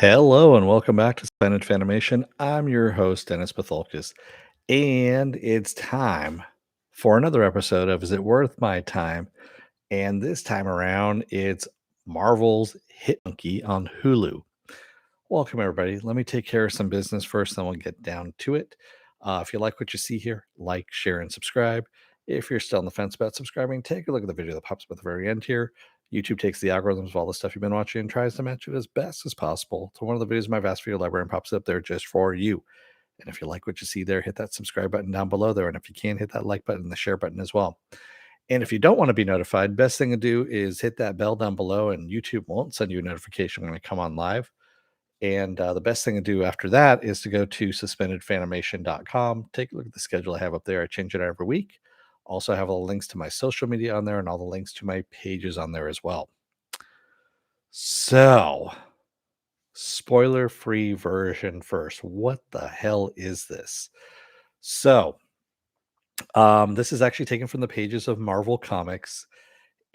Hello and welcome back to Planet Fanimation. I'm your host, Dennis Bithoulkas, and it's time for another episode of Is It Worth My Time? And this time around, it's Marvel's Hit Monkey on Hulu. Welcome, everybody. Let me take care of some business first, then we'll get down to it. If you like what you see here, like, share, and subscribe. If you're still on the fence about subscribing, take a look at the video that pops up at the very end here. YouTube takes the algorithms of all the stuff you've been watching and tries to match it as best as possible to one of the videos in my vast video library and pops up there just for you. And if you like what you see there, hit that subscribe button down below there. And if you can, hit that like button and the share button as well. And if you don't want to be notified, best thing to do is hit that bell down below, and YouTube won't send you a notification when I come on live. And the best thing to do after that is to go to suspendedfanimation.com. Take a look at the schedule I have up there. I change it every week. Also, have all the links to my social media on there and all the links to my pages on there as well. So, spoiler free version first. What the hell is this? So, this is actually taken from the pages of Marvel Comics.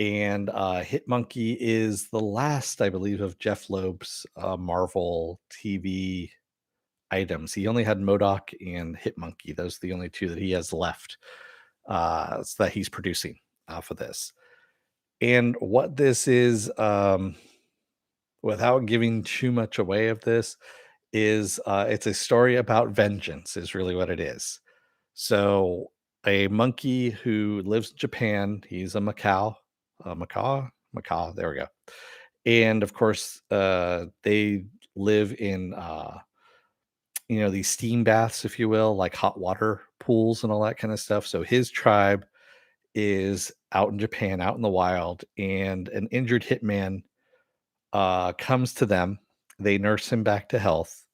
And Hit Monkey is the last, I believe, of Jeff Loeb's Marvel TV items. He only had Modoc and Hit Monkey. Those are the only two that he has left that he's producing for this. And what this is, without giving too much away of this, is it's a story about vengeance, is really what it is. So, a monkey who lives in Japan, he's a macaw. There we go. And of course, they live in these steam baths, if you will, like hot water pools and all that kind of stuff. So his tribe is out in Japan, out in the wild, and an injured hitman comes to them. They nurse him back to health.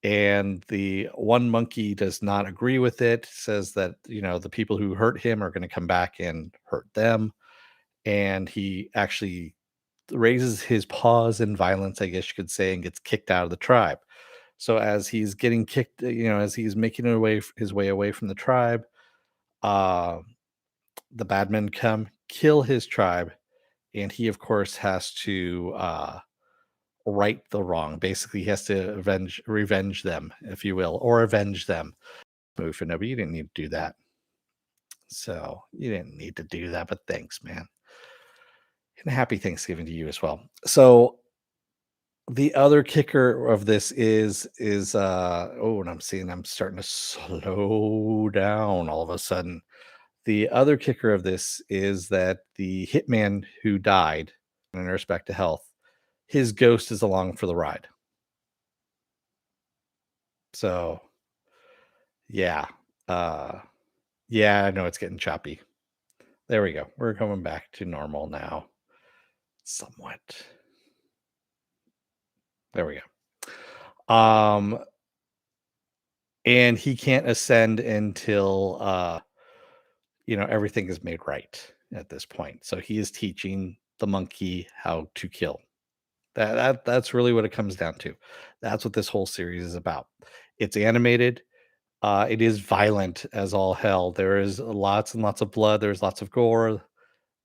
And the one monkey does not agree with it, says that, the people who hurt him are going to come back and hurt them. And he actually raises his paws in violence, I guess you could say, and gets kicked out of the tribe. So as he's getting kicked, as he's making his way away from the tribe, uh, the bad men come, kill his tribe, and he, of course, has to right the wrong. Basically, he has to revenge them, if you will, or avenge them. Move, no, but you didn't need to do that. So you didn't need to do that, but thanks, man. And happy Thanksgiving to you as well. So the other kicker of this is and I'm starting to slow down all of a sudden. The other kicker of this is that the hitman who died and nursed back to health, his ghost is along for the ride. So yeah. Yeah, I know it's getting choppy. There we go. We're coming back to normal now. Somewhat. There we go. And he can't ascend until everything is made right at this point. So he is teaching the monkey how to kill. That's really what it comes down to. That's what this whole series is about. It's animated. It is violent as all hell. There is lots and lots of blood. There's lots of gore.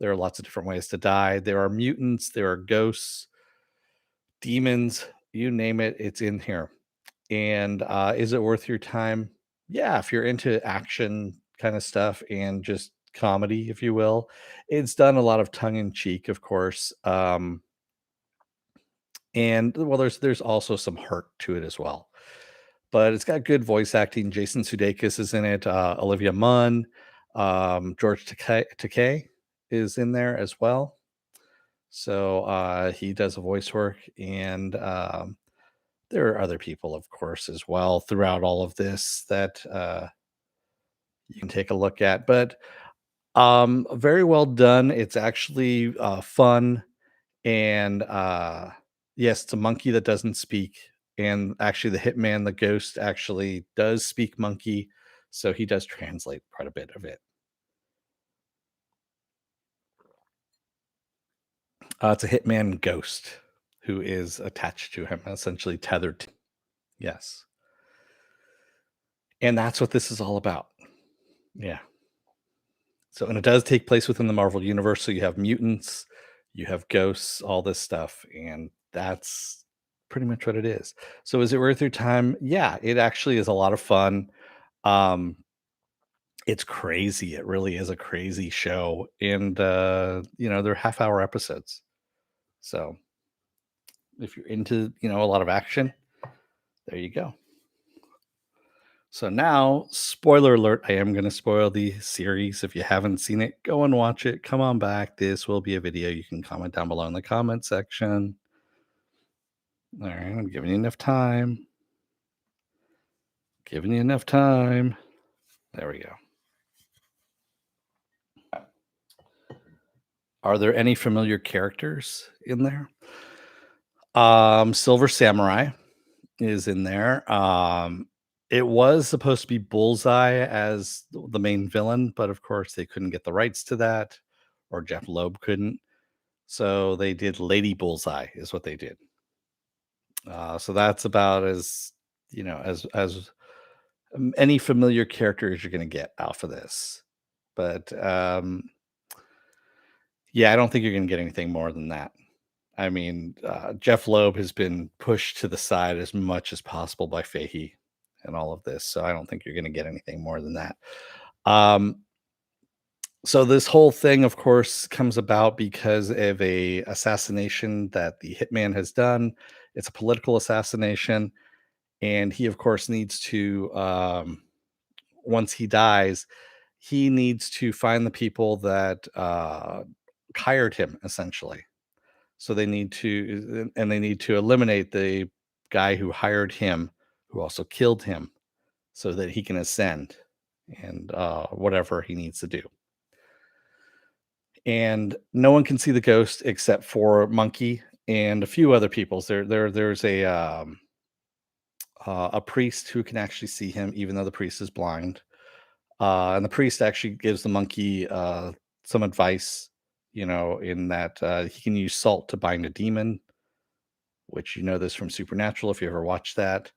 There are lots of different ways to die. There are mutants. There are ghosts, demons. You name it, it's in here. And is it worth your time? Yeah, if you're into action kind of stuff and just comedy, if you will. It's done a lot of tongue in cheek, of course. And well, there's also some heart to it as well. But it's got good voice acting. Jason Sudeikis is in it. Olivia Munn, George Takei is in there as well. So he does a voice work, and there are other people, of course, as well throughout all of this that you can take a look at. But very well done. It's actually fun, and yes, it's a monkey that doesn't speak. And actually, the hitman, the ghost, actually does speak monkey, so he does translate quite a bit of it. It's a hitman ghost who is attached to him, essentially tethered. Yes, and that's what this is all about. Yeah. So, and it does take place within the Marvel universe. So you have mutants, you have ghosts, all this stuff, and that's pretty much what it is. So is it worth your time? Yeah, it actually is a lot of fun. Um, it's crazy. It really is a crazy show. And they're half-hour episodes. So if you're into, a lot of action, there you go. So now, spoiler alert, I am going to spoil the series. If you haven't seen it, go and watch it. Come on back. This will be a video. You can comment down below in the comment section. All right, I'm giving you enough time. Giving you enough time. There we go. Are there any familiar characters in there? Silver Samurai is in there. It was supposed to be Bullseye as the main villain, but of course they couldn't get the rights to that, or Jeff Loeb couldn't. So they did Lady Bullseye, is what they did. So that's about as any familiar characters you're going to get off of this. But yeah, I don't think you're going to get anything more than that. I mean, Jeff Loeb has been pushed to the side as much as possible by Fahey and all of this, so I don't think you're going to get anything more than that. Um, so this whole thing, of course, comes about because of a assassination that the hitman has done. It's a political assassination, and he, of course, needs to once he dies, he needs to find the people that hired him, essentially. So they need to, and they need to eliminate the guy who hired him, who also killed him, so that he can ascend and whatever he needs to do. And no one can see the ghost except for Monkey and a few other people. There's a priest who can actually see him, even though the priest is blind. And the priest actually gives the monkey some advice, in that he can use salt to bind a demon, which you know this from Supernatural if you ever watched that.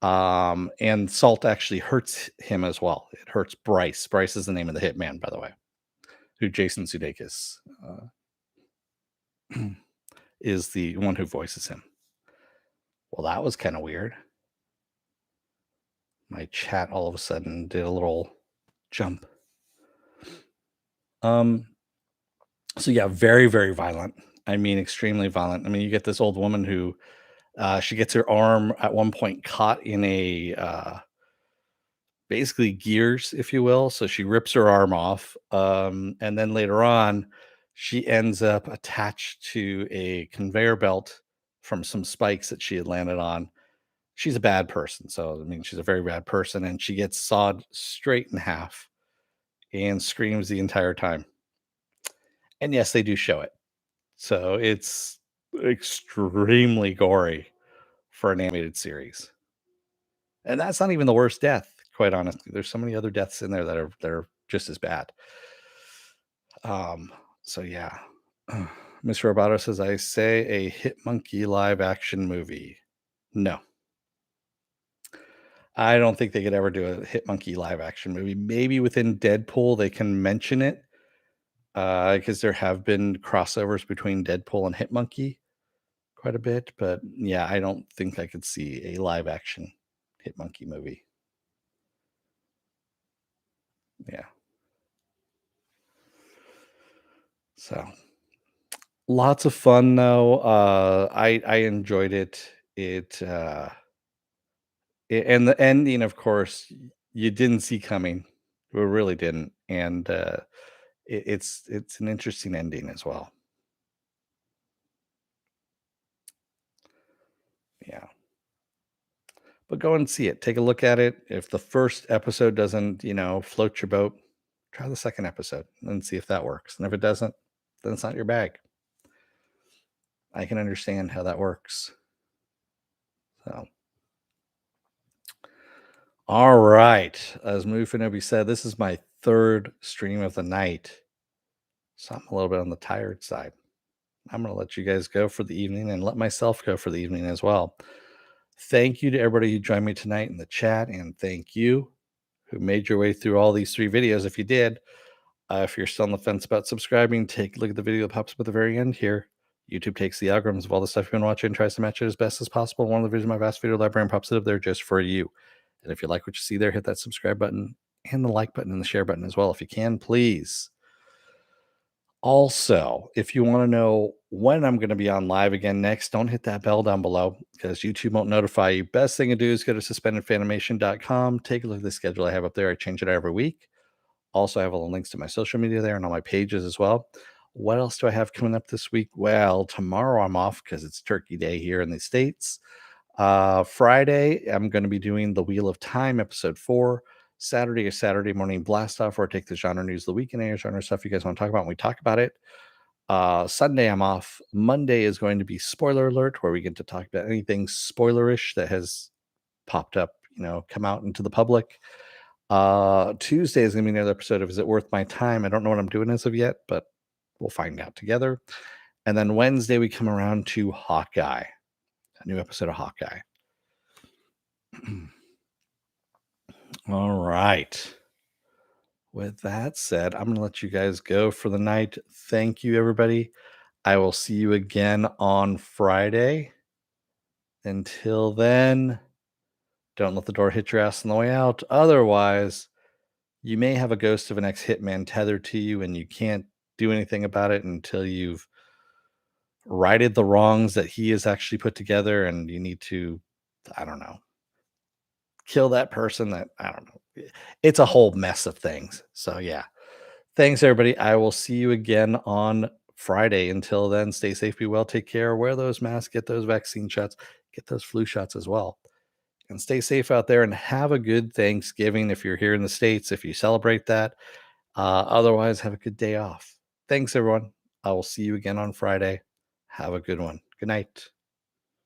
And salt actually hurts him as well. It hurts Bryce. Bryce is the name of the hitman, by the way, who Jason Sudeikis is the one who voices him. Well, that was kind of weird. My chat all of a sudden did a little jump. So yeah, very, very violent. I mean, extremely violent. I mean, you get this old woman who she gets her arm at one point caught in a basically gears, if you will. So she rips her arm off. And then later on, she ends up attached to a conveyor belt from some spikes that she had landed on. She's a bad person. So, I mean, she's a very bad person. And she gets sawed straight in half and screams the entire time. And yes, they do show it. So it's extremely gory for an animated series. And that's not even the worst death, quite honestly. There's so many other deaths in there that are just as bad. So yeah. Mr. Roboto says, I say a Hit Monkey live action movie. No. I don't think they could ever do a Hit Monkey live action movie. Maybe within Deadpool they can mention it. Because there have been crossovers between Deadpool and Hit Monkey quite a bit, but yeah, I don't think I could see a live action Hit Monkey movie. Yeah. So lots of fun though. I enjoyed it. And the ending, of course, you didn't see coming. We really didn't. And it's an interesting ending as well. Yeah. But go and see it. Take a look at it. If the first episode doesn't, float your boat, try the second episode and see if that works. And if it doesn't, then it's not your bag. I can understand how that works. So, all right. As Mufinobi said, this is my third stream of the night. So I'm a little bit on the tired side. I'm going to let you guys go for the evening and let myself go for the evening as well. Thank you to everybody who joined me tonight in the chat. And thank you who made your way through all these 3 videos. If you did, if you're still on the fence about subscribing, take a look at the video that pops up at the very end here. YouTube takes the algorithms of all the stuff you've been watching and tries to match it as best as possible. One of the videos in my vast video library and pops it up there just for you. And if you like what you see there, hit that subscribe button and the like button and the share button as well, if you can, please. Also, if you want to know when I'm going to be on live again next, don't hit that bell down below because YouTube won't notify you. Best thing to do is go to suspendedfanimation.com. Take a look at the schedule I have up there. I change it every week. Also, I have all the links to my social media there and all my pages as well. What else do I have coming up this week? Well, tomorrow I'm off because it's Turkey Day here in the States. Friday, I'm going to be doing the Wheel of Time episode 4. Saturday is Saturday morning blast off where I take the genre news of the week and any genre stuff you guys want to talk about and we talk about it. Sunday I'm off. Monday is going to be spoiler alert where we get to talk about anything spoilerish that has popped up, come out into the public. Tuesday is gonna be another episode of Is It Worth My Time? I don't know what I'm doing as of yet, but we'll find out together. And then Wednesday we come around to Hawkeye, a new episode of Hawkeye. All right. With that said, I'm gonna let you guys go for the night. Thank you, everybody. I will see you again on Friday. Until then, don't let the door hit your ass on the way out. Otherwise, you may have a ghost of an ex-hitman tethered to you and you can't do anything about it until you've righted the wrongs that he has actually put together, and you need to, I don't know, kill that person that, I don't know. It's a whole mess of things. So yeah. Thanks everybody. I will see you again on Friday. Until then, stay safe, be well, take care, wear those masks, get those vaccine shots, get those flu shots as well. And stay safe out there and have a good Thanksgiving if you're here in the States, if you celebrate that. Otherwise, have a good day off. Thanks, everyone. I will see you again on Friday. Have a good one. Good night.